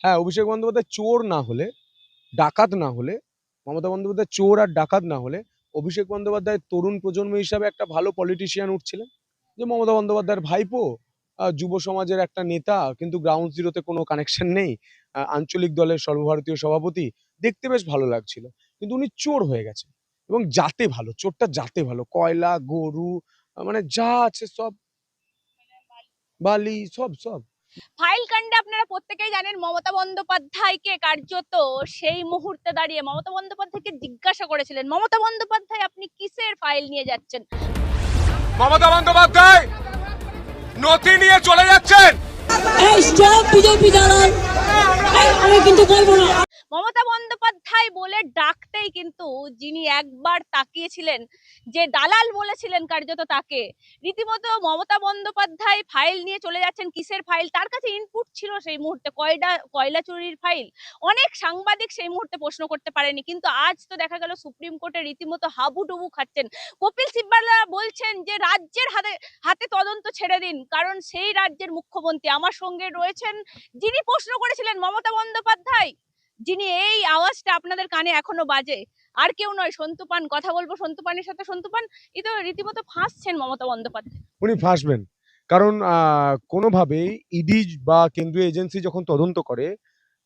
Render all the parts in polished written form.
হ্যাঁ, অভিষেক বন্দ্যোপাধ্যায় চোর না হলে, ডাকাত না হলে, মমতা বন্দ্যোপাধ্যায় চোর আর ডাকাত না হলে অভিষেক বন্দ্যোপাধ্যায় তরুণ প্রজন্ম হিসাবে একটা ভালো পলিটিশিয়ান উঠছিলেন। যে মমতা বন্দ্যোপাধ্যায়ের ভাইপো, যুব সমাজের একটা নেতা, কিন্তু গ্রাউন্ড জিরোতে কোনো কানেকশন নেই, আঞ্চলিক দলের সর্বভারতীয় সভাপতি, দেখতে বেশ ভালো লাগছিল। কিন্তু উনি চোর হয়ে গেছেন, এবং জাতে ভালো, চোরটা জাতে ভালো, কয়লা, গরু, মানে যা আছে সব, বালি, সব সব। ফাইল কাণ্ডে আপনারা প্রত্যেকেই জানেন মমতা বন্দ্যোপাধ্যায়কে কার্যত সেই মুহূর্তে দাঁড়িয়ে মমতা বন্দ্যোপাধ্যায়কে জিজ্ঞাসা করেছিলেন, মমতা বন্দ্যোপাধ্যায় আপনি কিসের ফাইল নিয়ে যাচ্ছেন? মমতা বন্দ্যোপাধ্যায় নথি নিয়ে চলে যাচ্ছেন। এই স্টপ বিজেপি দালাল, আমি কিন্তু বলবো না। মমতা বন্দ্যোপাধ্যায় বলে ডাকতেই কিন্তু যিনি একবার তাকিয়েছিলেন, যে দালাল বলেছিলেন কার্যত তাকে, রীতিমতো মমতা বন্দ্যোপাধ্যায় ফাইল নিয়ে চলে যাচ্ছেন। কিসের ফাইল? তার কাছে ইনপুট ছিল সেই মুহূর্তে কয়লা চুরির ফাইল। অনেক সাংবাদিক সেই মুহূর্তে প্রশ্ন করতে পারেনি, কিন্তু আজ তো দেখা গেল সুপ্রিম কোর্টে রীতিমতো হাবুডুবু খাচ্ছেন। কপিল সিব্বল বলছেন যে রাজ্যের হাতে তদন্ত ছেড়ে দিন, কারণ সেই রাজ্যের মুখ্যমন্ত্রী। আমার সঙ্গে রয়েছেন যিনি প্রশ্ন করেছিলেন মমতা বন্দ্যোপাধ্যায়, যিনি এই আওয়াজটা আপনাদের কানে এখনো বাজে, আর কেউ নয়, সন্তু পান। কথা বলবো সন্তু পানের সাথে। সন্তু পান, এই তো রীতিমতো ফাঁসছেন মমতা বন্দ্যোপাধ্যায়। উনি ফাঁসবেন, কারণ কোনোভাবেই ইডি বা কেন্দ্রীয় এজেন্সি যখন তদন্ত করে,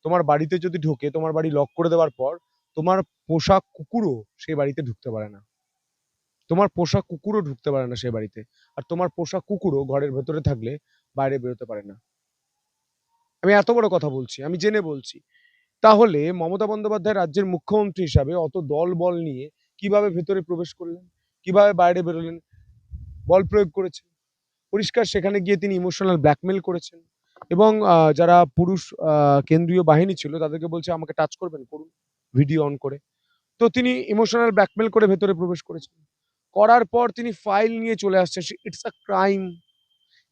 তোমার বাড়িতে যদি ঢোকে, তোমার বাড়ি লক করে দেওয়ার পর তোমার পোষা কুকুরও সেই বাড়িতে ঢুকতে পারে না। তোমার পোষা কুকুরও ঢুকতে পারে না সেই বাড়িতে। আর তোমার পোষা কুকুরও ঘরের ভেতরে থাকলে বাইরে বেরোতে পারে না। আমি এত বড় কথা বলছি, আমি জেনে বলছি। তাহলে মমতা বন্দ্যোপাধ্যায় রাজ্যের মুখ্যমন্ত্রী হিসাবে অত দল বল নিয়ে কিভাবে ভেতরে প্রবেশ করলেন, কিভাবে বাইরে বেরোলেন? বল প্রয়োগ করেছেন পরিষ্কার। সেখানে গিয়ে তিনি ইমোশনাল ব্ল্যাকমেল করেছেন, এবং যারা পুরুষ কেন্দ্রীয় বাহিনী ছিল তাদেরকে বলছে আমাকে টাচ করবেন, করুন, ভিডিও অন করে। তো তিনি ইমোশনাল ব্ল্যাকমেল করে ভেতরে প্রবেশ করেছেন। করার পর তিনি ফাইল নিয়ে চলে আসছেন। It's a crime.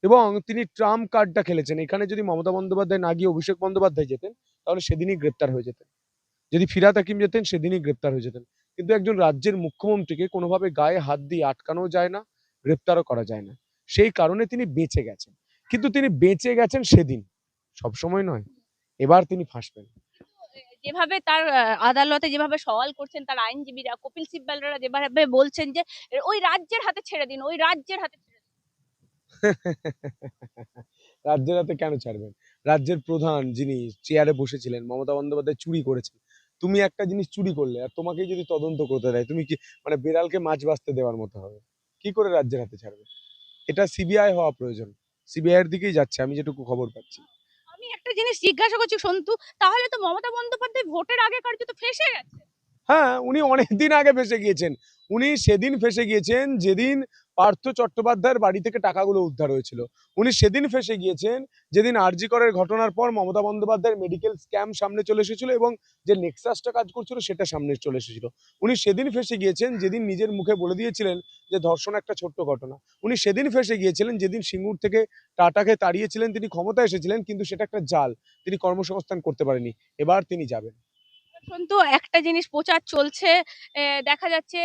এবং তিনি ট্রাম্প কার্ডটা খেলেছেন। এখানে যদি মমতা বন্দ্যোপাধ্যায় না গিয়ে অভিষেক বন্দ্যোপাধ্যায় যেতেন, তাহলে সেদিনই গ্রেপ্তার হয়ে যেতেন। যদি ফিরহাদ হাকিম যেতেন, সেদিনই গ্রেপ্তার হয়ে যেতেন। কিন্তু একজন রাজ্যের মুখ্যমন্ত্রীকে কোনোভাবে গায়ে হাত দিয়ে আটকানো যায় না, গ্রেপ্তারও করা যায় না। সেই কারণে তিনি বেঁচে গেছেন। কিন্তু তিনি বেঁচে গেছেন সেদিন, সবসময় নয়। এবার তিনি ফাঁসবেন। যেভাবে তার আদালতে যেভাবে সওয়াল করছেন তার আইনজীবীরা, কপিল সিব্বলরা যেভাবে বলছেন যে ওই রাজ্যের হাতে ছেড়ে দিন, ওই রাজ্যের হাতে ছেড়ে দিন। রাজ্যের হাতে কেন ছাড়বেন? রাজ্যের প্রধান যিনি চেয়ারে বসেছিলেন, মমতা বন্দ্যোপাধ্যায় চুরি করেছেন। তুমি একটা জিনিস চুরি করলে আর তোমাকেই যদি তদন্ত করতে দেয়, তুমি কি মানে বিড়ালকে মাছ বাঁচতে দেওয়ার মতো হবে? কি করে রাজ্যের হাতে ছাড়বে? এটা সিবিআই হওয়া প্রয়োজন। সিবিআই এর দিকেই যাচ্ছে, আমি যেটুকু খবর পাচ্ছি। আমি একটা জিনিস জিজ্ঞাসা করছি সন্তু, তাহলে তো মমতা বন্দ্যোপাধ্যায় ভোটের আগে কার্যত ফেঁসে গেছে। হ্যাঁ, উনি অনেকদিন আগে ফেঁসে গিয়েছেন। উনি সেদিন ফেঁসে গিয়েছেন যেদিন পার্থ চট্টোপাধ্যায়ের বাড়ি থেকে টাকাগুলো উদ্ধার হয়েছিল। উনি সেদিন ফেঁসে গিয়েছেন যেদিন আরজি করের ঘটনার পর মমতা বন্দ্যোপাধ্যায়ের মেডিকেল স্ক্যাম সামনে চলে এসেছিল, এবং যে নেক্সাসটা কাজ করছিল সেটা সামনে চলে এসেছিল। উনি সেদিন ফেঁসে গিয়েছেন যেদিন নিজের মুখে বলে দিয়েছিলেন যে ধর্ষণ একটা ছোট্ট ঘটনা। উনি সেদিন ফেঁসে গিয়েছিলেন যেদিন সিঙ্গুর থেকে টাটাকে তাড়িয়েছিলেন, তিনি ক্ষমতায় এসেছিলেন, কিন্তু সেটা একটা জাল। তিনি কর্মসংস্থান করতে পারেনি। এবার তিনি যাবেন। কিন্তু একটা জিনিস প্রচার চলছে, দেখা যাচ্ছে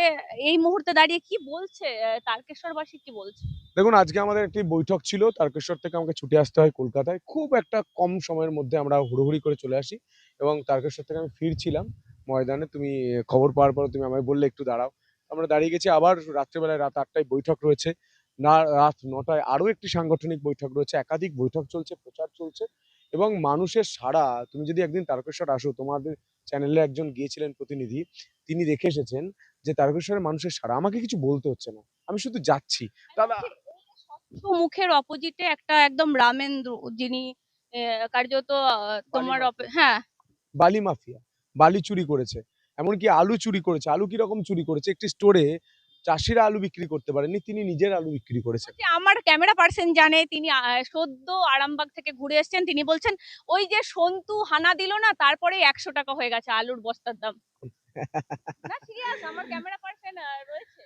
এই মুহূর্তে দাঁড়িয়ে কি বলছে তারকেশ্বরবাসী, কি বলছে? দেখুন, আজকে আমাদের একটি বৈঠক ছিল। তারকেশ্বর থেকে আমাকে ছুটে আসতে হয় কলকাতায়। খুব একটা কম সময়ের মধ্যে আমরা হুড়োহুড়ি করে চলে আসি, এবং তারকেশ্বর থেকে আমি ফিরছিলাম ময়দানে। তুমি খবর পাওয়ার পর তুমি আমায় বললে একটু দাঁড়াও। আমরা দাঁড়িয়ে গেছি। আবার রাত্রেবেলায় রাত ৮টায় বৈঠক রয়েছে। না, রাত ৯টায় আরো একটি সাংগঠনিক বৈঠক রয়েছে। একাধিক বৈঠক চলছে, প্রচার চলছে, এবং মানুষের সাড়া। তুমি যদি একদিন তারকেশ্বর আসো, তোমাদের চ্যানেলে একজন গিয়েছিলেন প্রতিনিধি, তিনি দেখে এসেছেন যে তারকেশ্বরের মানুষের সাড়া। আমাকে কিছু বলতে হচ্ছে না, আমি শুধু যাচ্ছি। দাদা, মুখের অপোজিটে একটা একদম রামেন্দ্র, যিনি কার্যত বালি তোমার মাফিয়া, হ্যাঁ, বালি মাফিয়া, বালি চুরি করেছে, এমনকি আলু চুরি করেছে। আলু কিরকম চুরি করেছে? একটি স্টোরে চাষিরা আলু বিক্রি করতে পারেনি, তিনি নিজের আলু বিক্রি করেছেন। আমার ক্যামেরা পার্সন জানে, তিনি সদ্য আরামবাগ থেকে ঘুরে এসেছেন। তিনি বলছেন ওই যে সন্তু হানা দিল না, তারপরে ১০০ টাকা হয়ে গেছে আলুর বস্তার দাম। না সিরিয়াস, আমার ক্যামেরা পার্সন রয়েছে।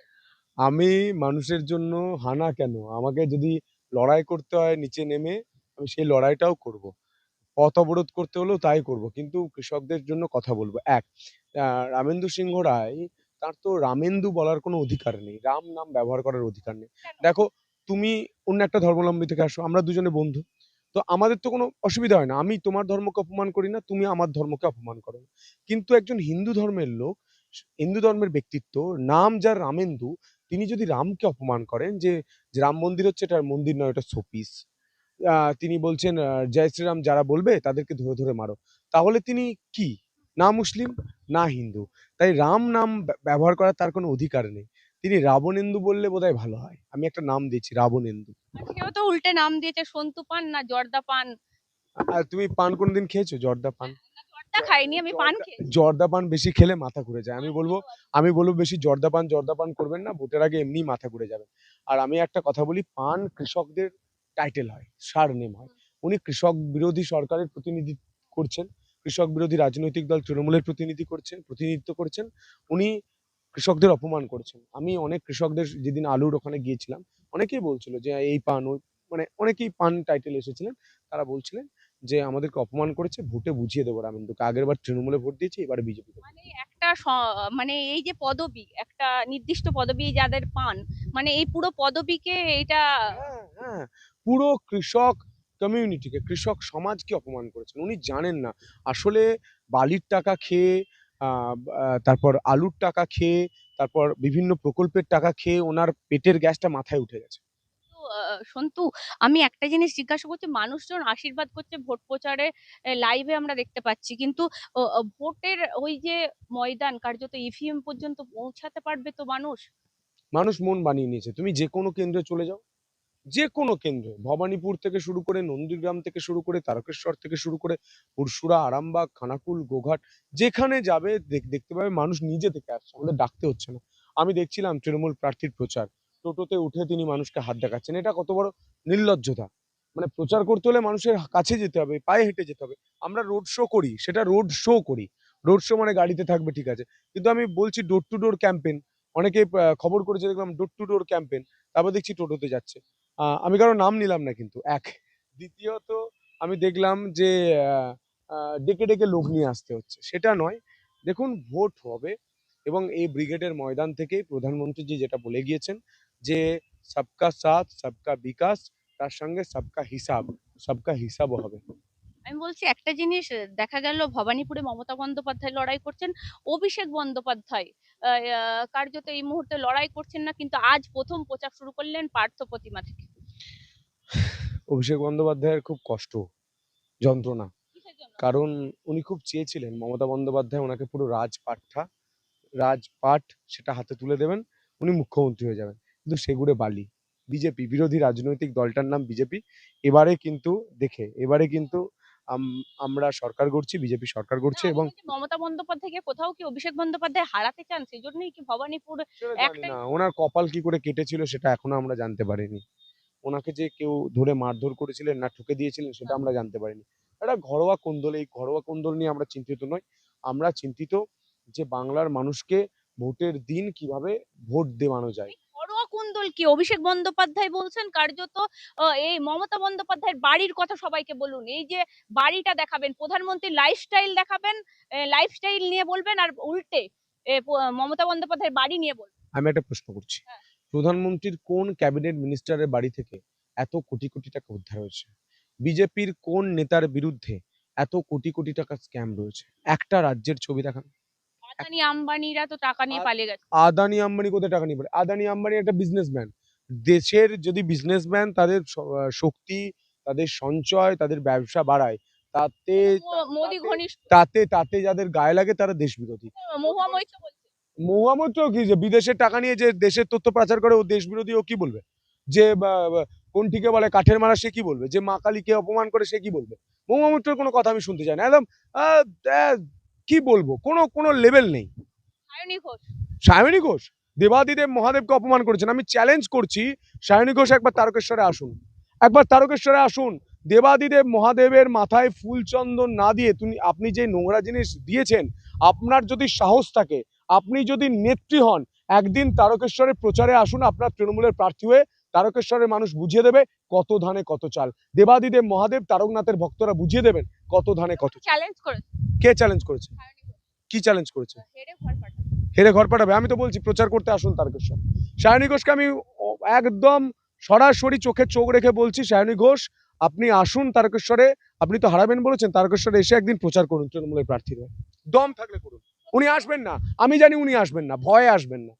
আমি মানুষের জন্য হানা কেন, আমাকে যদি লড়াই করতে হয় নিচে নেমে, আমি সেই লড়াইটাও করব। পথ অবরোধ করতে হলেও তাই করব, কিন্তু কৃষকদের জন্য কথা বলবো। এক, রামেন্দু সিংহ রায়, তার তো রামেন্দু বলার কোনো অধিকার নেই, রাম নাম ব্যবহার করার অধিকার নেই। কেন? দেখো, তুমি অন্য একটা ধর্মাবলম্বী থেকে আসো, আমরা দুজনে বন্ধু। তো আমাদের তো কোনো অসুবিধা হয় না। আমি তোমার ধর্মকে অপমান করি না, তুমি আমার ধর্মকে অপমান করো না। কিন্তু একজন হিন্দু ধর্মের লোক, হিন্দু ধর্মের ব্যক্তিত্ব, নাম যার রামেন্দু, তিনি যদি রামকে অপমান করেন যে রাম মন্দির হচ্ছে এটা মন্দির নয়, ওটা শোপিস। তিনি বলছেন জয় শ্রীরাম যারা বলবে তাদেরকে ধরে, ধরে মারো। তাহলে তিনি কি? না মুসলিম, না হিন্দু। তাই রাম নাম ব্যবহার করার তার কোনো অধিকার নেই। তিনি রাবণেন্দু বললে বোধহয় ভালো হয়। আমি একটা নাম দিয়েছি রাবণেন্দু। আর সেও তো উল্টে নাম দিয়েছে সন্তু পান না জর্দা পান। আর তুমি পান কোনদিন খেয়েছো? জর্দা পান? না, জর্দা খাইনি, আমি পান জর্দা খেয়েছি। জর্দা পান বেশি খেলে মাথা ঘুরে যায়। আমি বলবো বেশি জর্দা পান করবেন না। ভোটের আগে এমনিই মাথা ঘুরে যাবে। আর আমি একটা কথা বলি, পান কৃষকদের টাইটেল হয়, সারনেম হয়। উনি কৃষক বিরোধী সরকারের প্রতিনিধি করছেন। কৃষক বিরোধী রাজনৈতিক দল তৃণমূলের প্রতিনিধিত্ব করছেন। উনি কৃষকদের অপমান করছেন। আমি অনেক কৃষকদের যেদিন আলুর ওখানে গিয়েছিলাম, অনেকেই বলছিল যে এই পান ওই, মানে অনেকেই পান টাইটেল এসেছিলেন। তারা বলছিলেন যে আমাদেরকে অপমান করেছে, ভোটে বুঝিয়ে দেবো রামেন্দুকে। আগেরবার তৃণমূলে ভোট দিয়েছি, এবারে বিজেপিতে। মানে একটা মানে এই যে পদবি, একটা নির্দিষ্ট পদবি যাদের পান, মানে এই পুরো পদবিকে এটা হ্যাঁ, হ্যাঁ। পুরো কৃষক কমিউনিটিকে, কৃষক সমাজকে অপমান করেছেন। উনি জানেন না আসলে বালির টাকা খেয়ে, তারপর আলুর টাকা খেয়ে, তারপর বিভিন্ন প্রকল্পের টাকা খেয়ে ওনার পেটের গ্যাসটা মাথায় উঠে গেছে। তো, সন্তু, আমি একটা জিনিস জিজ্ঞাসা করছি, মানুষজন আশীর্বাদ করছে ভোট প্রচারে, লাইভে আমরা দেখতে পাচ্ছি, কিন্তু ভোটের ওই যে ময়দান কার্যত ইভিএম পর্যন্ত পৌঁছাতে পারবে তো মানুষ? মানুষ মন বানিয়ে নিয়েছে। তুমি যেকোনো কেন্দ্রে চলে যাও, যেকোনো কেন্দ্রে, ভবানীপুর থেকে শুরু করে, নন্দীগ্রাম থেকে শুরু করে, তারকেশ্বর থেকে শুরু করে, পুরসুরা, আরামবাগ, খানাকুল, গোঘাট, যেখানে যাবে দেখতে পাবে মানুষ নিজে থেকে আসছে, আমাদের ডাকতে হচ্ছে না। আমি দেখছিলাম তৃণমূল প্রার্থীর প্রচার, টোটোতে উঠে তিনি মানুষকে হাত দেখাচ্ছেন। এটা কত বড় নির্লজ্জতা! মানে প্রচার করতে হলে মানুষের কাছে যেতে হবে, পায়ে হেঁটে যেতে হবে। আমরা রোড শো করি, সেটা রোড শো করি। রোড শো মানে গাড়িতে থাকবে, ঠিক আছে, কিন্তু আমি বলছি ডোর টু ডোর ক্যাম্পেন। অনেকে খবর করেছে, দেখলাম ডোর টু ডোর ক্যাম্পেন, তারপর দেখছি টোটোতে যাচ্ছে। আমি কারো নাম নিলাম না কিন্তু, এক। দ্বিতীয়ত আমি দেখলাম যে আহ, ডেকে ডেকে লোক নিয়ে আসতে হচ্ছে, সেটা নয়। দেখুন, ভোট হবে এবং এই ব্রিগেডের ময়দান থেকেই প্রধানমন্ত্রীজি যেটা বলে গিয়েছেন যে সবকা সাথ সবকা বিকাশ, তার সঙ্গে সবকা হিসাবও হবে। আমি বলছি একটা জিনিস, দেখা গেল ভবানীপুরে মমতা বন্দ্যোপাধ্যায় লড়াই করছেন, অভিষেক বন্দ্যোপাধ্যায় কার্যত এই মুহূর্তে লড়াই করছেন না, কিন্তু আজ প্রথম প্রচার শুরু করলেন পার্থ প্রতিমা থেকে। অভিষেক বন্দ্যোপাধ্যায়ের খুব কষ্ট, যন্ত্রণা। কিসের জন্য? কারণ উনি খুব চেয়েছিলেন মমতা বন্দ্যোপাধ্যায় ওনাকে পুরো রাজপাট সেটা হাতে তুলে দেবেন, উনি মুখ্যমন্ত্রী হয়ে যাবেন। কিন্তু সেগুড়ে বালি। বিজেপি, বিরোধী রাজনৈতিক দলটার নাম বিজেপি। এবারে কিন্তু আমরা সরকার গড়ছি, বিজেপি সরকার না, গড়ছে আমি এবং বলছি মমতা বন্দ্যোপাধ্যায়কে কোথাও কি অভিষেক বন্দ্যোপাধ্যায় হারাতে চান, সেই জন্যই কি ভবানীপুর সেটা জানি একটাই? না ওনার কপাল কি করে কেটেছিল, সেটা এখনো আমরা জানতে পারিনি। ওনাকে যে কেউ ধরে মারধর করেছিলেন না ঠুকে দিয়েছিলেন, সেটা আমরা জানতে পারিনি। একটা ঘরোয়া কোন্দল, এই ঘরোয়া কোন্দল নিয়ে আমরা চিন্তিত নই। আমরা চিন্তিত যে বাংলার মানুষকে ভোটের দিন কিভাবে ভোট দেওয়ানো যায়। ঘরোয়া কুন্দল কি? অভিষেক বন্দ্যোপাধ্যায় বলছেন কার্যত এই মমতা বন্দ্যোপাধ্যায়ের বাড়ির কথা সবাইকে বলুন, এই যে বাড়িটা দেখাবেন, প্রধানমন্ত্রীর লাইফস্টাইল দেখাবেন, লাইফস্টাইল নিয়ে বলবেন, আর উল্টে মমতা বন্দ্যোপাধ্যায়ের বাড়ি নিয়ে বলবেন। আমি একটা প্রশ্ন করছি, হ্যাঁ। প্রধানমন্ত্রীর কোন ক্যাবিনেট মিনিস্টারের বাড়ি থেকে এত কোটি কোটি টাকা উদ্ধার হয়েছে? বিজেপির কোন নেতার বিরুদ্ধে এত কোটি কোটি টাকা স্ক্যাম রয়েছে? একটা রাজ্যের ছবি দেখান। আদানি আম্বানিরা তো টাকা নিয়ে আ- পালিয়ে গেছে। আদানি আম্বানি কোথায় টাকা নিয়ে পড়ে? আদানি আম্বানি একটা বিজনেসম্যান। দেশের যদি বিজনেসম্যান তাদের শক্তি, তাদের সঞ্চয়, তাদের ব্যবসা বাড়ায়, তাতে মোদি তাতে ঘনিষ্ঠ তাতে তাতে যাদের গায়ে লাগে তারা দেশ বিরোধী। মহুয়া মৈত্র বলছে। মোহাম্মদ তো কি, যে বিদেশের টাকা নিয়ে যে দেশের তথ্য পাচার করে, ও দেশ বিরোধী, ও কি বলবে? যে কোনটিকে বলে কাঠের মারা, সে কি বলবে? যে মা কালীকে অপমান করে, সে কি বলবে? মোহাম্মদের কোনো কথা আমি শুনতে চাই না, একদম। আহ, আহ, কি বলবো, কোনো কোনো লেভেল নেই। সায়নী ঘোষ। সায়নী ঘোষ দেবাদিদেব মহাদেবকে অপমান করেছেন। আমি চ্যালেঞ্জ করছি, সায়নী ঘোষ একবার তারকেশ্বরে আসুন, একবার তারকেশ্বরে আসুন। দেবাদিদেব মহাদেবের মাথায় ফুল চন্দন না দিয়ে আপনি যে নোংরা জিনিস দিয়েছেন, আপনার যদি সাহস থাকে, আপনি যদি নেত্রী হন, একদিন তারকেশ্বরের প্রচারে আসুন আপনার তৃণমূলের প্রার্থী হয়ে। তারকেশ্বরের মানুষ বুঝিয়ে দেবে কত ধানে কত চাল। দেবাদিদেব মহাদেব, তারকনাথের ভক্তরা বুঝিয়ে দেবেন কত ধানে কত চাল। চ্যালেঞ্জ করেছে কে চ্যালেঞ্জ করেছে? সায়নী ঘোষ। কি চ্যালেঞ্জ করেছে? হেরে ঘর পাঠাবে। হেরে ঘর পাঠাবে? আমি তো বলছি প্রচার করতে আসুন তারকেশ্বর। সায়নী ঘোষকে আমি একদম সরাসরি চোখে চোখ রেখে বলছি, সায়নী ঘোষ আপনি আসুন তারকেশ্বরে, আপনি তো হারাবেন বলেছেন, তারকেশ্বরে এসে একদিন প্রচার করুন তৃণমূলের প্রার্থীর হয়ে। দম থাকলে করুন। উনি আসবেন না, আমি জানি উনি আসবেন না, ভয়ে আসবেন না।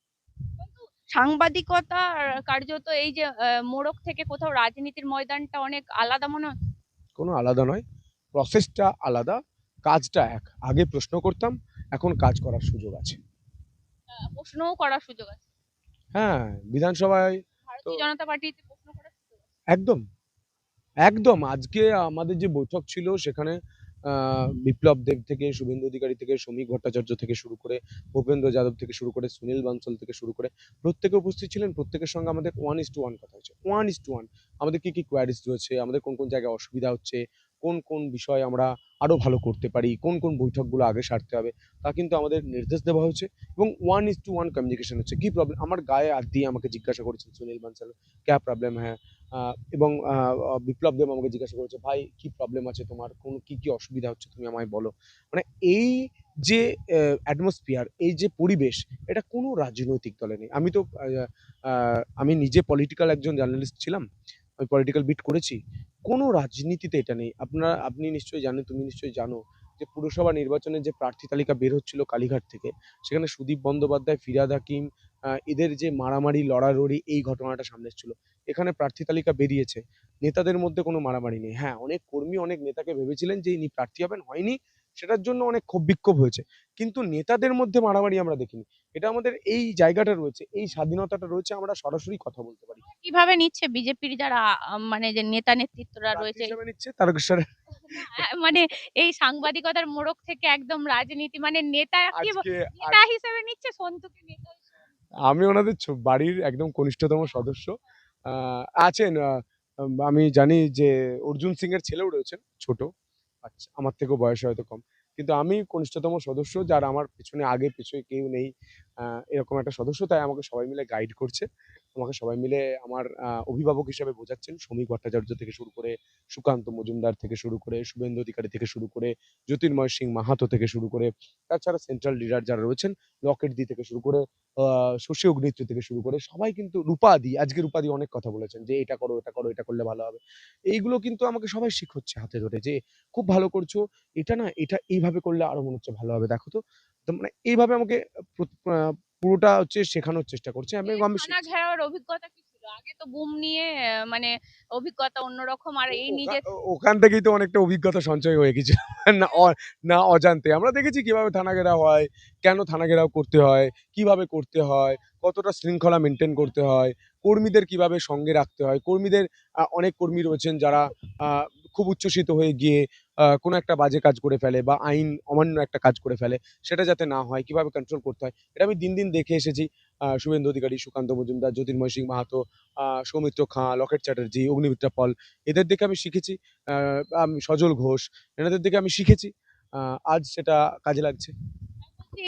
সাংবাদিকতা কার্যত এই যে মোড়ক থেকে কোথাও রাজনীতির ময়দানটা অনেক আলাদা মনে হয়। কোনো আলাদা নয়, প্রসেসটা আলাদা, কাজটা এক। আগে প্রশ্ন করতাম, এখন কাজ করার সুযোগ আছে। প্রশ্নও করার সুযোগ আছে। হ্যাঁ, বিধানসভায় তো ভারতীয় জনতা পার্টিতে প্রশ্ন করার সুযোগ আছে। একদম, একদম। আজকে আমাদের যে বৈঠক ছিল সেখানে বিপ্লব দেব থেকে, শুভেন্দু অধিকারী থেকে, শ্রমিক ভট্টাচার্য থেকে শুরু করে, ভূপেন্দ্র যাদব থেকে শুরু করে, সুনীল বানসাল থেকে শুরু করে প্রত্যেকে উপস্থিত ছিলেন। প্রত্যেকের সঙ্গে আমাদের 1:1 কথা হয়েছে। 1:1 আমাদের কি কোয়ারিজ রয়েছে, আমাদের কোন জায়গায় অসুবিধা হচ্ছে, কোন বিষয়ে আমরা আরো ভালো করতে পারি, কোন বৈঠকগুলো আগে সারতে হবে তা কিন্তু আমাদের নির্দেশ দেওয়া হয়েছে এবং 1:1 কমিউনিকেশন হচ্ছে। কি প্রবলেম, আমার গায়ে হাত দিয়ে আমাকে জিজ্ঞাসা করেছেন সুনীল বানসাল, "ক্যা প্রবলেম হ্যায়?" এবং বিপ্লব দেব আমাকে জিজ্ঞাসা করেছে, "ভাই কি প্রবলেম আছে তোমার? কি অসুবিধা হচ্ছে তুমি আমায় বলো।" মানে এই যে অ্যাটমসফিয়ার, এই যে পরিবেশ, এটা কোনো রাজনৈতিক দলে নেই। আমি তো আমি নিজে পলিটিক্যাল একজন জার্নালিস্ট ছিলাম। আমি পলিটিক্যাল বিট করেছি। কোনো রাজনীতিতে এটা নেই। আপনি নিশ্চয়ই জানেন, তুমি নিশ্চয়ই জানো যে পুরসভা নির্বাচনের যে প্রার্থী তালিকা বের হচ্ছিল কালীঘাট থেকে, সেখানে সুদীপ বন্দ্যোপাধ্যায়, ফিরহাদ হাকিম এদের যে মারামারি, লড়ালড়ি এই ঘটনাটা সামনে এসেছিল। এখানে প্রার্থী তালিকা বেরিয়েছে। নেতাদের মধ্যে কোনো মারামারি নেই। হ্যাঁ, অনেক কর্মী অনেক নেতাকে ভেবেছিলেন যে ইনি প্রার্থী হবেন, হয়নি। সেটার জন্য অনেক ক্ষোভ বিক্ষোভ হয়েছে। কিন্তু নেতাদের মধ্যে মারামারি আমরা দেখিনি। এটা আমাদের এই জায়গাটা রয়েছে, এই স্বাধীনতাটা রয়েছে, আমরা সরাসরি কথা বলতে পারি। কিভাবে নিচ্ছে বিজেপির যারা মানে যে নেতা নেতৃত্বরা প্রার্থী রয়েছে? হিসেবে নিচ্ছে তারকেশ্বরে। না, মানে এই সাংবাদিকতার মোড়ক থেকে একদম রাজনীতি মানে নেতা কি আজকে আজ নেতা হিসেবে নিচ্ছে, সন্তুকে নেতা হিসেবে নিচ্ছে। আমি ওনাদের বাড়ির একদম কনিষ্ঠতম সদস্য। আছেন আমি জানি যে অর্জুন সিং এর ছেলেও রয়েছেন, ছোট। আচ্ছা, আমার থেকেও বয়সে হয়তো কম। কিন্তু আমি কনিষ্ঠতম সদস্য, যার আমার পেছনে আগে পিছনে কেউ নেই। আ এরকম একটা সদস্য, তাই আমাকে সবাই মিলে গাইড করছে। আমাকে সবাই মিলে আমার অভিভাবক হিসেবে বোঝাচ্ছেন। শ্রমিক ভট্টাচার্য থেকে শুরু করে, সুকান্ত মজুমদার থেকে শুরু করে, শুভেন্দু অধিকারী থেকে শুরু করে, জ্যোতির্ময় সিং মাহাতো থেকে শুরু করে, তাছাড়া সেন্ট্রাল লিডার যারা রয়েছেন, লকেটদি থেকে শুরু করে, আ শশী অগ্নিহোত্রী থেকে শুরু করে সবাই কিন্তু, রূপাদি, আজকে রূপাদি অনেক কথা বলেছেন যে, "এটা করো, এটা করো, এটা করলে ভালো হবে।" এইগুলো কিন্তু আমাকে সবাই শিখাচ্ছে হাতে ধরে যে, "খুব ভালো করছো। এটা না, এটা এইভাবে করলে আরো মনে হচ্ছে ভালো হবে। দেখো তো।" তো মানে এইভাবে আমাকে প্রত আ পুরোটা হচ্ছে শেখানোর চেষ্টা করছে এবং এর আমি থানা শিখছি। ঘেরাওয়ের অভিজ্ঞতা কি ছিল? আগে তো বুম নিয়ে মানে অভিজ্ঞতা অন্যরকম, আর ও এই ওখা নিজে ও ওখান থেকেই তো অনেকটা অভিজ্ঞতা সঞ্চয় হয়ে গেছিল। না না অজান্তে। আমরা দেখেছি কিভাবে থানা ঘেরাও হয়, কেন থানা ঘেরাও করতে হয়, কিভাবে করতে হয়, কতটা শৃঙ্খলা মেইনটেইন করতে হয়, কর্মীদের কিভাবে সঙ্গে রাখতে হয়। কর্মীদের অনেক কর্মী রয়েছেন যারা আ খুব উচ্ছ্বসিত হয়ে গিয়ে কোনো একটা বাজে কাজ করে ফেলে বা আইন অমান্য একটা কাজ করে ফেলে। সেটা যাতে না হয়, কিভাবে কন্ট্রোল করতে হয়। এটা আমি দিন দেখে এসেছি। শুভেন্দু অধিকারী, সুকান্ত মজুমদার, জ্যোতির্ময় সিং মাহাতো, সৌমিত্র খাঁ, লকেট চ্যাটার্জী, অগ্নিমিত্রা পল, এদের দেখে আমি শিখেছি। আ সজল ঘোষ, এনাদের দেখে আমি শিখেছি। আ আজ সেটা কাজে লাগছে।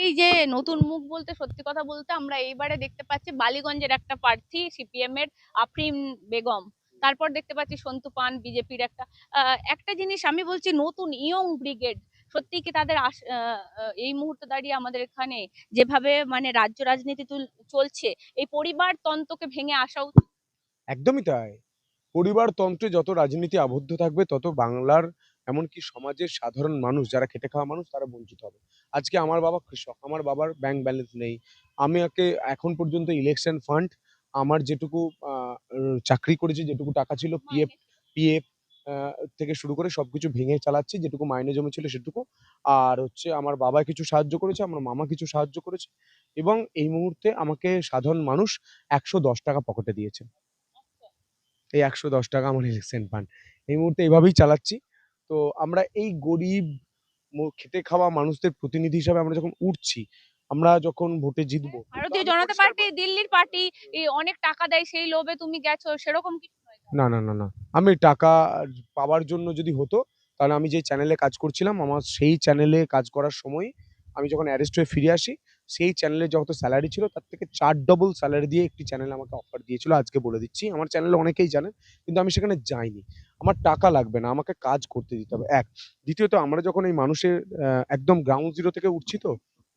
এই যে নতুন মুখ বলতে, সত্যি কথা বলতে আমরা এইবারে দেখতে পাচ্ছি বালিগঞ্জের একটা প্রার্থী সিপিএম এর আফরিন বেগম। তারপর দেখতে পাচ্ছি সন্তু পান বিজেপির একটা একটা জিনিস আমি বলছি, নতুন ইয়ং ব্রিগেড সত্যি কি তাদের এই মুহূর্তে দাঁড়িয়ে আমাদের এখানে যেভাবে মানে রাজ্য রাজনীতি চলছে, এই পরিবারতন্ত্রকে ভেঙে আসা উচিত। একদমই তাই। পরিবারতন্ত্রে যত রাজনীতি আবদ্ধ থাকবে তত বাংলার, এমনকি সমাজের সাধারণ মানুষ, যারা খেটে খাওয়া মানুষ, তারা বঞ্চিত হবে। আজকে আমার বাবা কৃষক, আমার বাবার ব্যাংক ব্যালেন্স নেই। আমাকে এখন পর্যন্ত ইলেকশন ফান্ড, আমার যেটুকু আ চাকরি করেছি, যেটুকু টাকা ছিল, পিএফ আ থেকে শুরু করে সবকিছু ভেঙে চালাচ্ছি, যেটুকু মাইনে জমেছিল সেটুকু। আর হচ্ছে আমার বাবা কিছু সাহায্য করেছে, আমার মামা কিছু সাহায্য করেছে এবং এই মুহূর্তে আমাকে সাধারণ মানুষ ৳১১০ পকেটে দিয়েছে। এই ৳১১০ আমার ইলেকশন ফান্ড। এই মুহূর্তে এভাবেই চালাচ্ছি। তো আমরা এই গরিব খেটে খাওয়া মানুষদের প্রতিনিধি হিসাবে আমরা যখন উঠছি, আমরা যখন ভোটে জিতবো, তো ভারতীয় আমি জনতা পরিষ্কার পার্টি, দিল্লির পার্টি অনেক টাকা দেয়, সেই লোভে তুমি গেছো, সেরকম কিছু নয় তো? না। আমি টাকা পাওয়ার জন্য যদি হতো, তাহলে আমি যেই চ্যানেলে কাজ করছিলাম, আমার সেই চ্যানেলে কাজ করার সময় আমি যখন অ্যারেস্ট হয়ে ফিরে আসি, সেই চ্যানেলে যত সেলারি ছিল তার থেকে ৪ ডবল সেলারি দিয়ে একটি চ্যানেল আমাকে অফার দিয়েছিল। আজকে বলে দিচ্ছি। আমার চ্যানেলে অনেকেই জানেন। কিন্তু আমি সেখানে যাইনি। আমার টাকা লাগবে না। আমাকে কাজ করতে দিতে হবে, ১। দ্বিতীয়ত, আমরা যখন এই মানুষের একদম গ্রাউন্ড জিরো থেকে উঠছি তো,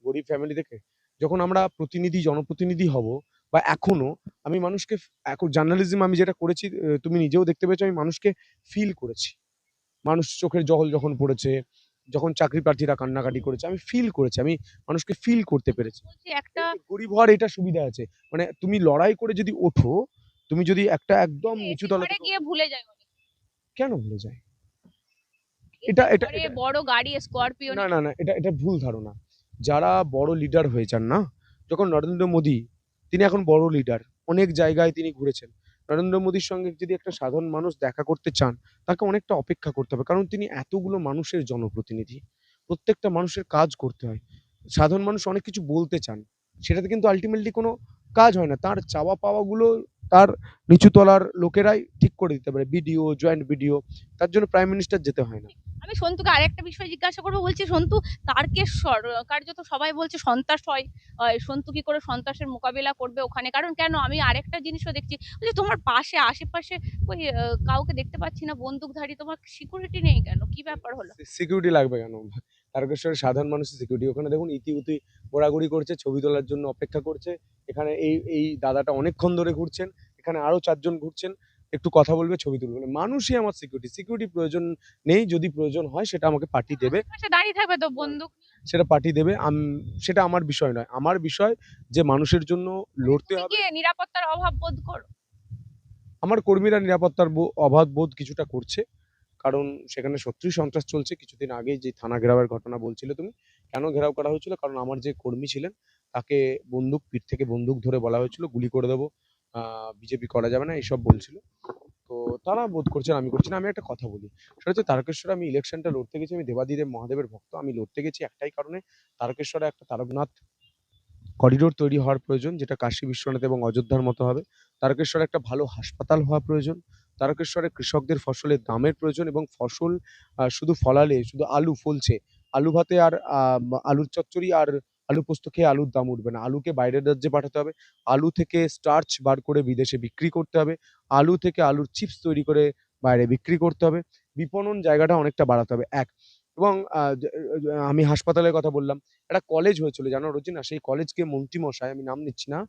গরিব ফ্যামিলি থেকে, যখন আমরা প্রতিনিধি, জনপ্রতিনিধি হব বা এখনো আমি মানুষকে এখন জার্নালিজম আমি যেটা করেছি তুমি নিজেও দেখতে পেয়েছো, আমি মানুষকে ফিল করেছি। মানুষ চোখের জল যখন পড়েছে, যখন চাকরি প্রার্থীরা কান্নাকাটি করেছে, আমি ফিল করেছি। আমি মানুষকে ফিল করতে পেরেছি। বলছি একটা এই গরিব হওয়ার এটা সুবিধা আছে। মানে তুমি লড়াই করে যদি ওঠো, তুমি যদি একটা একদম নিচু তলা এসে থেকে গিয়ে ভুলে যায় অনেক। কেন ভুলে যায়? এটা এসে এটা ঘরে এটা বড় গাড়ি স্করপিও না, না, না, এটা ভুল ধারণা। যারা বড় লিডার হয়ে যান না, যখন নরেন্দ্র মোদী তিনি এখন বড় লিডার, অনেক জায়গায় তিনি ঘুরেছেন। নরেন্দ্র মোদীর সঙ্গে যদি একটা সাধারণ মানুষ দেখা করতে চান, তাকে অনেকটা অপেক্ষা করতে হবে। কারণ তিনি এতগুলো মানুষের জনপ্রতিনিধি। প্রত্যেকটা মানুষের কাজ করতে হয়। সাধারণ মানুষ অনেক কিছু বলতে চান। সেটাতে কিন্তু আল্টিমেটলি কোনো কাজ হয় না। তার চাওয়া পাওয়াগুলো তার নিচু তলার লোকেরাই ঠিক করে দিতে পারে। বিডিও, জয়েন্ট বিডিও, তার জন্য প্রাইম মিনিস্টার যেতে হয় না। আমি সন্তুকে আরেকটা বিষয় জিজ্ঞাসা করবো, বলছি সন্তু তারকেশ্বর কার্যত সবাই বলছে সন্ত্রাস হয়, সন্তু কি করে সন্ত্রাসের মোকাবিলা করবে ওখানে, কারণ কেন আমি আরেকটা জিনিসও দেখছি, ওই যে তোমার পাশে আশেপাশে ওই কাউকে দেখতে পাচ্ছি না বন্দুকধারী, তোমার সিকিউরিটি নেই কেন, কি ব্যাপার হলো? সিকিউরিটি লাগবে কেন? তারকেশ্বরে সাধারণ মানুষের সিকিউরিটি। ওখানে দেখুন ইতি-উতি ঘোরাঘুরি করছে, ছবি তোলার জন্য অপেক্ষা করছে। এখানে এই দাদাটা অনেকক্ষণ ধরে ঘুরছেন। এখানে আরো ৪ জন ঘুরছেন। একটু কথা বলবে, ছবি তুলবে। মানে মানুষই আমার সিকিউরিটি। সিকিউরিটি প্রয়োজন নেই। যদি প্রয়োজন হয় সেটা আমাকে পার্টি দেবে। আশেপাশে দাঁড়িয়ে থাকবে তো বন্দুক সেটা পার্টি দেবে। সেটা আমার বিষয় নয়। আমার বিষয় যে মানুষের জন্য নিয়ে। লড়তে তুমি হবে। কি নিরাপত্তার অভাব বোধ করো? আমার কর্মীরা নিরাপত্তার অভাব বোধ কিছুটা করছে। কারণ সেখানে সত্যিই সন্ত্রাস চলছে। কিছুদিন আগেই যে থানা ঘেরাওয়ের ঘটনা বলছিলে তুমি, কেন ঘেরাও করা হয়েছিল? কারণ আমার যে কর্মী ছিলেন তাকে পিঠ থেকে বন্দুক ধরে বলা হয়েছিল, "গুলি করে দেবো। আ বিজেপি করা যাবে না।" এসব বলছিল। তো তারা বোধ করছেন, আমি করছি না। আমি একটা কথা বলি। সেটা হচ্ছে তারকেশ্বরে আমি ইলেকশনটা লড়তে গেছি। আমি দেবাদিদেব মহাদেবের ভক্ত। আমি লড়তে গেছি একটাই কারণে, তারকেশ্বরে একটা তারকনাথ করিডোর তৈরি হওয়ার প্রয়োজন, যেটা কাশী বিশ্বনাথ এবং অযোধ্যার মতো হবে। তারকেশ্বরে একটা ভালো হাসপাতাল হওয়া প্রয়োজন। তারকেশ্বরে কৃষকদের ফসলের দামের প্রয়োজন এবং ফসল শুধু ফলালে, শুধু আলু ফলছে। আলু ভাতে আর আলুর চচ্চড়ি আর আলু পোস্ত খেয়ে আলুর দাম উঠবে না। আলুকে বাইরের রাজ্যে পাঠাতে হবে। আলু থেকে স্টার্চ বার করে বিদেশে বিক্রি করতে হবে। আলু থেকে আলুর চিপস তৈরি করে বাইরে বিক্রি করতে হবে। বিপণন জায়গাটা অনেকটা বাড়াতে হবে, ১। এবং আমি হাসপাতালের কথা বললাম। একটা কলেজ হয়েছিল জানো রোজিনা? সেই কলেজকে মন্ত্রীমশাই, আমি নাম নিচ্ছি না,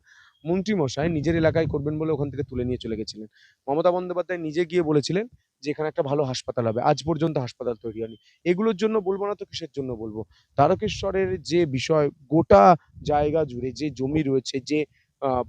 মন্ত্রীমশাই নিজের এলাকায় করবেন বলে ওখান থেকে তুলে নিয়ে চলে গেছিলেন। মমতা বন্দ্যোপাধ্যায় নিজে গিয়ে বলেছিলেন যে এখানে একটা ভালো হাসপাতাল হবে। আজ পর্যন্ত হাসপাতাল তৈরি হয়নি। এগুলোর জন্য বলব না তো কিসের জন্য বলব? তারকেশ্বরের যে বিষয়, গোটা জায়গা জুড়ে যে জমি রয়েছে, যে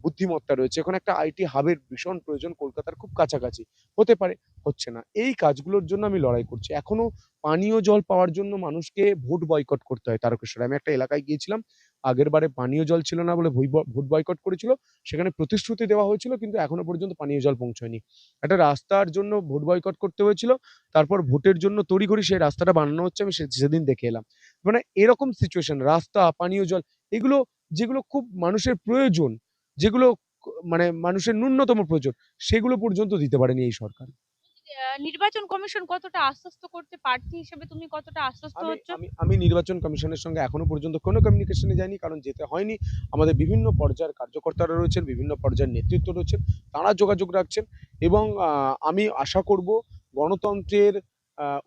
বুদ্ধিমত্তা রয়েছে, ওখানে একটা আইটি হাবের ভীষণ প্রয়োজন, কলকাতার খুব কাছাকাছি। হতে পারে, হচ্ছে না। এই কাজগুলোর জন্য আমি লড়াই করছি। এখনো পানীয় জল পাওয়ার জন্য মানুষকে ভোট বয়কট করতে হয় তারকেশ্বরে। আমি একটা এলাকায় গিয়েছিলাম। আগেরবারে পানীয় জল ছিল না বলে ভোট বয়কট করেছিল। সেখানে প্রতিশ্রুতি দেওয়া হয়েছিল কিন্তু এখনো পর্যন্ত পানীয় জল পৌঁছায়নি। একটা রাস্তার জন্য ভোট বয়কট করতে হয়েছিল। তারপর ভোটের জন্য তড়িঘড়ি সেই রাস্তাটা বানানো হচ্ছে, আমি সেদিন দেখে এলাম। মানে এরকম সিচুয়েশন, রাস্তা, পানীয় জল, এগুলো যেগুলো খুব মানুষের প্রয়োজন, যেগুলো মানে মানুষের ন্যূনতম প্রয়োজন, সেগুলো পর্যন্ত দিতে পারেনি এই সরকার। নির্বাচন কমিশন কতটা আশ্বস্ত করছে, প্রার্থী হিসেবে তুমি কতটা আশ্বস্ত আমি হচ্ছ? আমি আমি নির্বাচন কমিশনের সঙ্গে এখনো পর্যন্ত কোনো কমিউনিকেশনে যাইনি, কারণ যেতে হয়নি। আমাদের বিভিন্ন পর্যায়ের কার্যকর্তারা রয়েছেন, বিভিন্ন পর্যায়ের নেতৃত্ব রয়েছেন, তারা যোগাযোগ রাখছেন এবং আমি আশা করব গণতন্ত্রের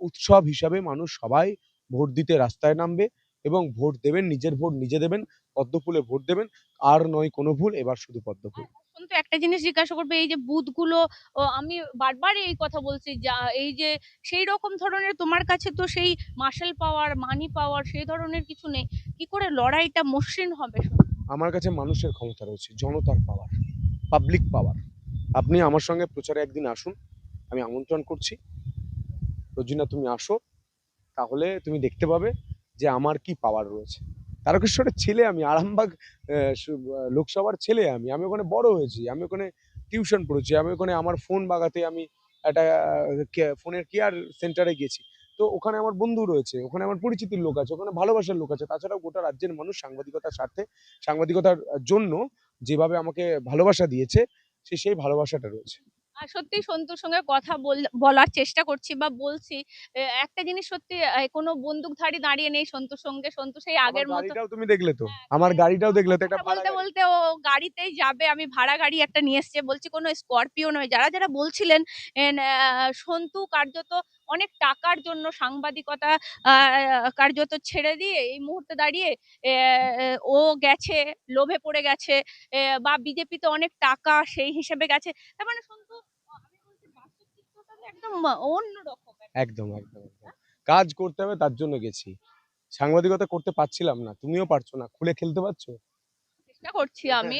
উৎসব হিসাবে মানুষ সবাই ভোট দিতে রাস্তায় নামবে এবং ভোট দেবেন, নিজের ভোট নিজে দেবেন, পদ্মফুলে ভোট দেবেন। আর নয় কোনো ভুল, এবার শুধু পদ্মফুল। কিন্তু একটা জিনিস জিজ্ঞাসা করবে, এই যে বুথগুলো, আমি বারবার এই কথা বলছি, যা এই যে সেই রকম ধরনের তোমার কাছে তো সেই মার্শাল পাওয়ার, মানি পাওয়ার সেই ধরনের কিছু নেই, কি করে লড়াইটা মসৃণ হবে? আমার কাছে মানুষের ক্ষমতা রয়েছে, জনতার পাওয়ার, পাবলিক পাওয়ার। আপনি আমার সঙ্গে প্রচারে একদিন আসুন, আমি আমন্ত্রণ করছি। রোজিনা তুমি আসো, তাহলে তুমি দেখতে পাবে যে আমার কি পাওয়ার রয়েছে। তারকেশ্বরের ছেলে আমি, আরামবাগ লোকসভার ছেলে আমি। আমি ওখানে বড় হয়েছি। আমি ওখানে টিউশন পড়েছি। আমি ওখানে আমার ফোন বাগাতে আমি একটা ফোনের কেয়ার সেন্টারে গেছি। তো ওখানে আমার বন্ধু রয়েছে, ওখানে আমার পরিচিতির লোক আছে, ওখানে ভালোবাসার লোক আছে। তাছাড়াও গোটা রাজ্যের মানুষ সাংবাদিকতার স্বার্থে, সাংবাদিকতার জন্য যেভাবে আমাকে ভালোবাসা দিয়েছে, সেই ভালোবাসাটা রয়েছে। সত্যিই সন্তুর সঙ্গে কথা বলার চেষ্টা করছি বা বলছি। একটা জিনিস সত্যি, কোনো বন্দুকধারী দাঁড়িয়ে নেই সন্তুর সঙ্গে। সন্তু সেই আমার আগের মতো। গাড়িটাও তুমি দেখলে তো? হ্যাঁ, আমার গাড়িটাও দেখলে তো, একটা কথা ভাড়া বলতে, গাড়ি। বলতে ও গাড়িতেই যাবে। আমি ভাড়া গাড়ি একটা নিয়ে এসছে। বলছি কোনো স্করপিও নয়। যারা বলছিলেন সন্তু কার্যত অনেক টাকার জন্য সাংবাদিকতা কার্যত ছেড়ে দিয়ে এই মুহূর্তে দাঁড়িয়ে ও গেছে, লোভে পড়ে গেছে, বা বিজেপিতে অনেক টাকা সেই হিসেবে গেছে। তার মানে সন্তু, আমি বলছি বাস্তব চিত্রটা তো একদম অন্যরকম একদম একদম একদম। কাজ করতে হবে তার জন্য গেছি। সাংবাদিকতা করতে পারছিলাম না, তুমিও পারছো না, খুলে খেলতে পারছো। চেষ্টা করছি আমি।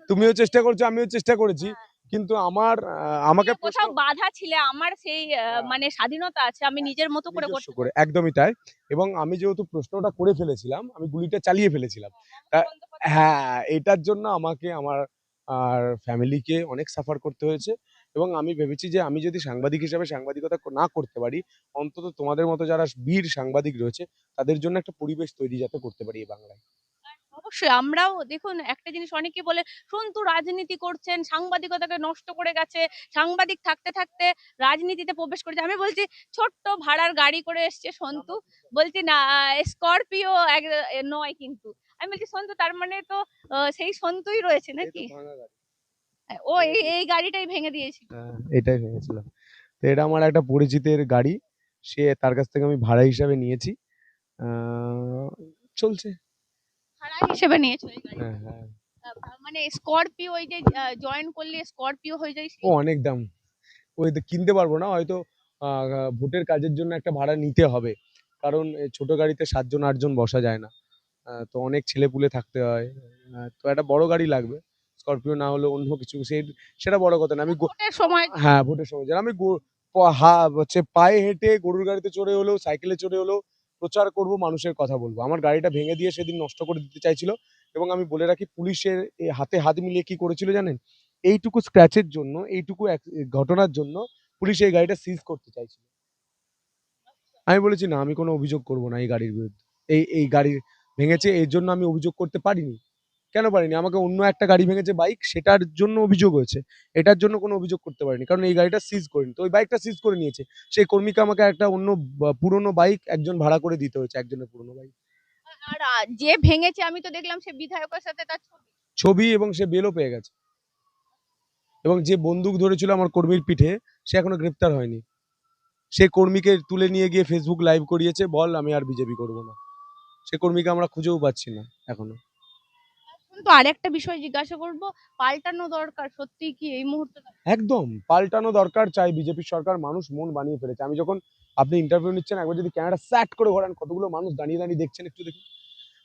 তুমিও চেষ্টা করছো, আমিও চেষ্টা করেছি, হ্যাঁ, কিন্তু আমাকে তুমিও প্রশ্ন, কোথাও বাধা ছিলে, আমার সেই হ্যাঁ, মানে স্বাধীনতা আছে, আমি নিজের মতো করে নিজস্ব করতে করে, পারি। একদমই তাই। এবং আমি যেহেতু প্রশ্নটা করে ফেলেছিলাম, আমি গুলিটা চালিয়ে ফেলেছিলাম। মমতা তা- বন্দ্যোপাধ্যায়। হ্যাঁ, এটার জন্য আমাকে আমার আর ফ্যামিলিকে অনেক সাফার করতে হয়েছে। এবং আমি ভেবেছি যে আমি যদি সাংবাদিক হিসেবে সাংবাদিকতা না করতে পারি, অন্তত তোমাদের মতো যারা বীর সাংবাদিক রয়েছে তাদের জন্য একটা পরিবেশ তৈরি যাতে করতে পারি এই বাংলায়। অবশ্যই আমরাও দেখুন, একটা জিনিস অনেকে বলে সন্তু রাজনীতি করছেন, সাংবাদিকতাকে নষ্ট করে গেছে, সাংবাদিক থাকতে থাকতে রাজনীতিতে প্রবেশ করেছে। আমি বলছি ছোট্ট ভাড়ার গাড়ি করে এসছে সন্তু, বলছি না স্করপিও নয় কিন্তু। আমি বলছি সন্তু তার মানে তো সেই সন্তুই রয়েছে এই তো নাকি? ভাঙা গাড়ি, ও ভেঙে এই দিয়েছে। এই গাড়িটাই ভেঙে দিয়েছিল। হ্যাঁ, এটাই ভেঙেছিল। তো এটা আমার একটা পরিচিতের গাড়ি, তার কাছ থেকে আমি ভাড়া হিসাবে নিয়েছি। আহ, চলছে। ভাড়া হিসেবে নিয়েছো এই গাড়ি? হ্যাঁ হ্যাঁ। মানে স্করপিও ওই যে জয়েন করলে স্করপিও হয়ে যায় ও সেই? অনেক দাম, ওই তো কিনতে পারবো না হয়তো। ভোটের কাজের জন্য একটা ভাড়া নিতে হবে, কারণ এই ছোট গাড়িতে 7 জন 8 জন বসা যায় না। তো অনেক ছেলেপুলে থাকতে হয়। তো একটা বড় গাড়ি লাগবে, স্করপিও না হলে অন্য কিছু, সেটা বড় কথা না। ভোটের সময়। হ্যাঁ, ভোটের সময় যেন আমি হচ্ছে পায়ে হেঁটে গরুর গাড়িতে চড়ে হলেও সাইকেলে চড়ে হলেও প্রচার করব, মানুষের কথা বলবো। আমার গাড়িটা ভেঙে দিয়ে সেদিন নষ্ট করে দিতে চাইছিল। এবং আমি বলে রাখি, পুলিশের হাতে হাত মিলিয়ে কি করেছিল জানেন? এইটুকু স্ক্র্যাচের জন্য, এইটুকু ঘটনার জন্য পুলিশ এই গাড়িটা সিজ করতে চাইছিল। আমি বলেছি না, আমি কোনো অভিযোগ করব না এই গাড়ির বিরুদ্ধে। এই গাড়ির ভেঙেছে এর জন্য আমি অভিযোগ করতে পারিনি। কেন পারিনি? আমাকে অন্য একটা গাড়ি ভেঙেছে বাইক, সেটার জন্য অভিযোগ হয়েছে। এটার জন্য কোনো অভিযোগ করতে পারিনি। কারণ এই গাড়িটা সিজ করিনি। তো ওই বাইকটা সিজ করে নিয়েছে। সেই কর্মীকে আমাকে একটা অন্য পুরনো বাইক একজন ভাড়া করে দিতে হয়েছে, একজনের পুরনো বাইক। আর যে ভেঙেছে আমি তো দেখলাম সে বিধায়কের সাথে তার ছবি। ছবি, এবং সে বেলও পেয়ে গেছে। এবং যে বন্দুক ধরেছিল আমার কর্মীর পিঠে, সে এখনো গ্রেপ্তার হয়নি। সে কর্মীকে তুলে নিয়ে গিয়ে ফেসবুক লাইভ করিয়েছে, বল আমি আর বিজেপি করব না। সে কর্মীকে আমরা খুঁজেও পাচ্ছি না এখনো। কিন্তু আরেকটা বিষয় জিজ্ঞাসা করব, পাল্টানো দরকার সত্যিই কি এই মুহূর্তে? একদম পাল্টানো দরকার, চাই বিজেপি সরকার। মানুষ মন বানিয়ে ফেলেছে। আমি যখন, আপনি ইন্টারভিউ নিচ্ছেন, একবার যদি ক্যামেরা স্যাট করে ঘোরান, কতগুলো মানুষ দাঁড়িয়ে দাঁড়িয়ে দেখছেন, একটু দেখুন।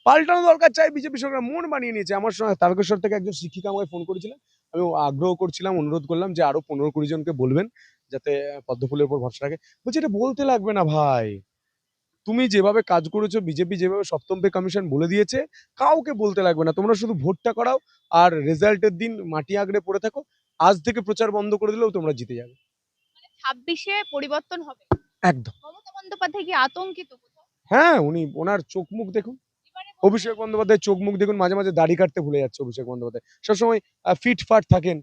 পাল্টানো দরকার, চাই বিজেপি সরকার। মন বানিয়ে নিয়েছে। আমার সঙ্গে তারকেশ্বর থেকে একজন শিক্ষিকা আমাকে ফোন করেছিলেন। আমি আগ্রহ করছিলাম, অনুরোধ করলাম যে আরো 15-20 জনকে বলবেন যাতে পদ্মফুলের উপর ভরসা রাখে। বলছি এটা বলতে লাগবে না ভাই, তুমি যেভাবে কাজ করেছো, বিজেপি যেভাবে সপ্তম পে কমিশন বলে দিয়েছে, কাউকে বলতে লাগবে না। তোমরা শুধু ভোটটা করাও, আর রেজাল্টের দিন মাটি আঁকড়ে পড়ে থাকো। আজ থেকে প্রচার বন্ধ করে দিলেও তোমরা জিতে যাবে। 26-এ পরিবর্তন হবে। একদম। মমতা বন্দ্যোপাধ্যায় কি আতঙ্কিত কোথাও? হ্যাঁ, ওনার চোখ মুখ দেখুন। এবারে অভিষেক বন্দ্যোপাধ্যায়ের চোখ মুখ দেখুন, মাঝে মাঝে দাড়ি কাটতে ভুলে যাচ্ছে অভিষেক বন্দ্যোপাধ্যায়। সবসময় ফিটফাট থাকেন।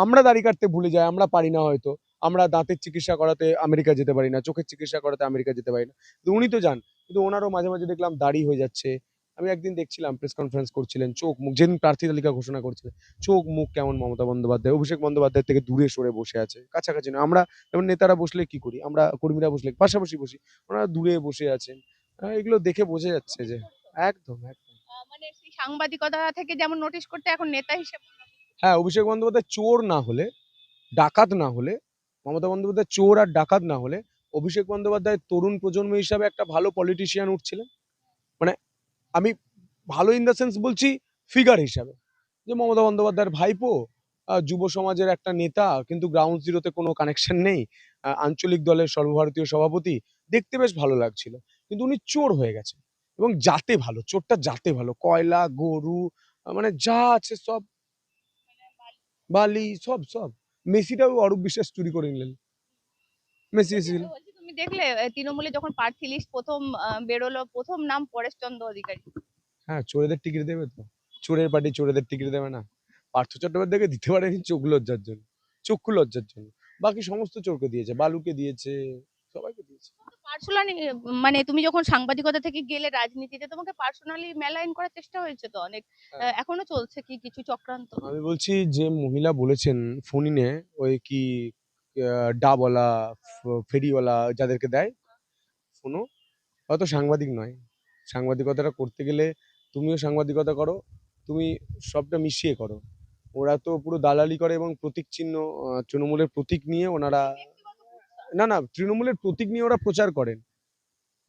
আমরা দাড়ি কাটতে ভুলে যাই, আমরা পারি না হয়তো। আমরা দাঁতের চিকিৎসা করাতে আমেরিকা যেতে পারি না, চোখের চিকিৎসা করাতে আমেরিকা যেতে পারি না। কিন্তু উনি তো যান। কিন্তু ওনারও মাঝে মাঝে দেখলাম দাড়ি হয়ে যাচ্ছে। আমি একদিন দেখছিলাম প্রেস কনফারেন্স করছিলেন, চোখ মুখ, যেদিন প্রার্থী তালিকা ঘোষণা করছিলেন, চোখ মুখ কেমন মমতা বন্দ্যোপাধ্যায়, অভিষেক বন্দ্যোপাধ্যায় থেকে দূরে সরে বসে আছে, কাছাকাছি না। আমরা যেমন নেতারা বসলে কি করি, আমরা কর্মীরা বসলে পাশাপাশি বসি, ওনারা দূরে বসে আছেন। এগুলো দেখে বোঝা যাচ্ছে যে একদম একদম। মানে সেই সাংবাদিকতা থেকে যেমন নোটিশ করতে, এখন নেতা হিসেবে। হ্যাঁ, অভিষেক বন্দ্যোপাধ্যায় চোর না হলে, ডাকাত না হলে, মমতা বন্দ্যোপাধ্যায় চোর আর ডাকাত না হলে, অভিষেক বন্দ্যোপাধ্যায় তরুণ প্রজন্ম হিসাবে একটা ভালো পলিটিশিয়ান উঠছিলেন। মানে আমি ভালো ইন দ্য সেন্স বলছি, ফিগার হিসাবে। যে মমতা বন্দ্যোপাধ্যায়ের ভাইপো, যুব সমাজের একটা নেতা, কিন্তু গ্রাউন্ড জিরোতে কোনো কানেকশন নেই, আঞ্চলিক দলের সর্বভারতীয় সভাপতি, দেখতে বেশ ভালো লাগছিল। কিন্তু উনি চোর হয়ে গেছেন। এবং জাতে ভালো, চোরটা জাতে ভালো, কয়লা গরু, মানে যা আছে সব, বালি সব সব। মেসিটাও অরূপ বিশ্বাস চুরি করে নিলেন। মেসি এসেছিল। বলছি, তুমি দেখলে তৃণমূলে যখন প্রার্থী লিস্ট প্রথম বেরোলো, প্রথম নাম পরেশচন্দ্র অধিকারী। হ্যাঁ, চোরেদের টিকিট দেবে তো। চোরের পার্টি চোরেদের টিকিট দেবে না? পার্থ চট্টোপাধ্যায়কে দিতে পারেনি চোখ লজ্জার জন্য, চক্ষু লজ্জার জন্য। বাকি সমস্ত চোরকে দিয়েছে, বালুকে দিয়েছে, সবাইকে দিয়েছে। পার্সোনালি, মানে তুমি যখন সাংবাদিকতা থেকে গেলে রাজনীতিতে, তোমাকে পার্সোনালি মেলাইন করার চেষ্টা হয়েছে তো অনেক। হ্যাঁ। এখনো চলছে কি কিছু চক্রান্ত? আমি বলছি, যে মহিলা বলেছেন ফোনিনে, ওই কি ডাবওয়ালা, ফেরিওয়ালা যাদেরকে দেয় ফোনও, অত সাংবাদিক নয়। সাংবাদিকতাটা করতে গেলে তুমিও সাংবাদিকতা করো, তুমি সবটা মিশিয়ে করো। ওরা তো পুরো দালালি করে এবং প্রতীক চিহ্ন, তৃণমূলের প্রতীক নিয়ে ওনারা, না তৃণমূলের প্রতীক নিয়ে ওরা প্রচার করেন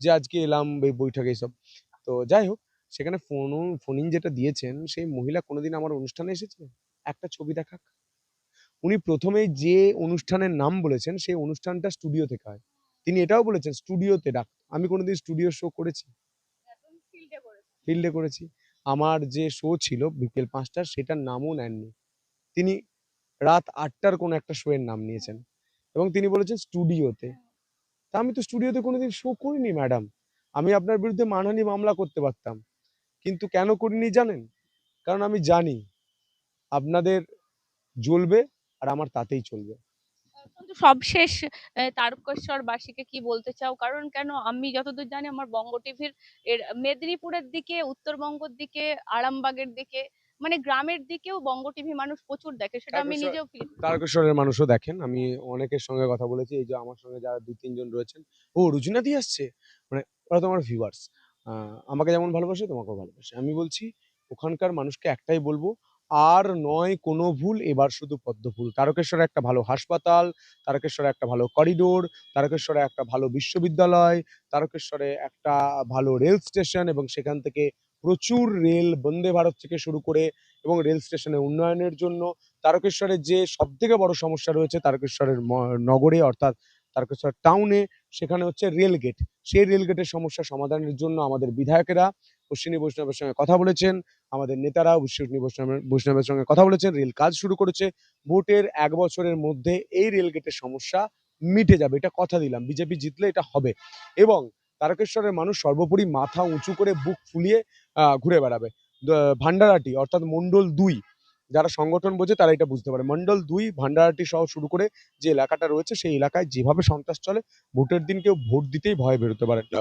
যে আজকে এলাম এই বৈঠকে এইসব। তো যাই হোক, সেখানে ফোনিং যেটা দিয়েছেন, সেই মহিলা কোনোদিন আমার অনুষ্ঠানে এসেছে? একটা ছবি দেখাক। উনি প্রথমেই যে অনুষ্ঠানের নাম বলেছেন সেই অনুষ্ঠানটা স্টুডিও থেকে হয়। তিনি এটাও বলেছেন স্টুডিওতে ডাক। আমি কোনোদিন স্টুডিও শো করেছি? ফিল্ডে করেছি। আমার যে শো ছিল বিকেল ৫টার, সেটার নামও নেননি। তিনি রাত ৮টার কোনো একটা শো এর নাম নিয়েছেন এবং তিনি বলেছেন স্টুডিওতে। তা আমি তো স্টুডিওতে কোনোদিন শো করিনি ম্যাডাম। আমি আপনার বিরুদ্ধে মানহানি মামলা করতে পারতাম, কিন্তু কেন করিনি জানেন? কারণ আমি জানি আপনাদের জ্বলবে আর আমার তাতেই চলবে। কিন্তু সবশেষ তারকেশ্বরবাসীকে কি বলতে চাও? কারণ কেন, আমি যতদূর জানি আমার বঙ্গ টিভির মেদিনীপুরের দিকে, উত্তরবঙ্গের দিকে, আরামবাগের দিকে, মানে গ্রামের দিকেও বঙ্গ টিভি মানুষ প্রচুর দেখে, সেটা আমি তারকেশ্বর নিজেও ফিল করি। তারকেশ্বরের মানুষও দেখেন। আমি অনেকের সঙ্গে কথা বলেছি। এই যে আমার সঙ্গে যারা ২-৩ জন রয়েছেন, "ও রুজিনাদি আসছে?" মানে ওরা তো আমার ভিউয়ার্স। আমাকে যেমন ভালোবাসে তোমাকেও ভালোবাসে। আমি বলছি ওখানকার মানুষকে একটাই বলবো, আর নয় কোনো ভুল, এবার শুধু পদ্ম ফুল। তারকেশ্বরে একটা ভালো হাসপাতাল, তারকেশ্বরে একটা ভালো করিডোর, তারকেশ্বরে একটা ভালো বিশ্ববিদ্যালয়, তারকেশ্বরে একটা ভালো রেল স্টেশন এবং সেখান থেকে প্রচুর রেল, বন্দে ভারত থেকে শুরু করে এবং রেল স্টেশনের উন্নয়নের জন্য তারকেশ্বরের যে সবথেকে বড় সমস্যা রয়েছে তারকেশ্বরের নগরে, অর্থাৎ তারকেশ্বর টাউনে, সেখানে হচ্ছে রেল গেট। সেই রেল গেটের সমস্যা সমাধানের জন্য আমাদের বিধায়কেরা অশ্বিনী বৈষ্ণবের সঙ্গে কথা বলেছেন, আমাদের নেতারা অশ্বিনী বৈষ্ণবের সঙ্গে কথা বলেছেন, রেল কাজ শুরু করেছে। ভোটের ১ বছরের মধ্যে এই রেল গেটের সমস্যা মিটে যাবে, এটা কথা দিলাম। বিজেপি জিতলে এটা হবে এবং তারকেশ্বরের মানুষ সর্বোপরি মাথা উঁচু করে বুক ফুলিয়ে ঘুরে বেড়াবে। ভান্ডারাটি অর্থাৎ মণ্ডল ২ যারা সংগঠন বোঝে তারা এটা বুঝতে পারে। মণ্ডল ২ ভান্ডারাটি সহ শুরু করে যে এলাকাটা রয়েছে সেই এলাকায় যেভাবে সন্ত্রাস চলে, ভোটের দিন কেউ ভোট দিতেই ভয়ে বেরোতে পারে না।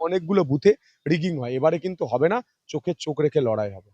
অনেকগুলো বুথে রিগিং হয়। এবারে কিন্তু হবে না, চোখে চোখ রেখে লড়াই হবে।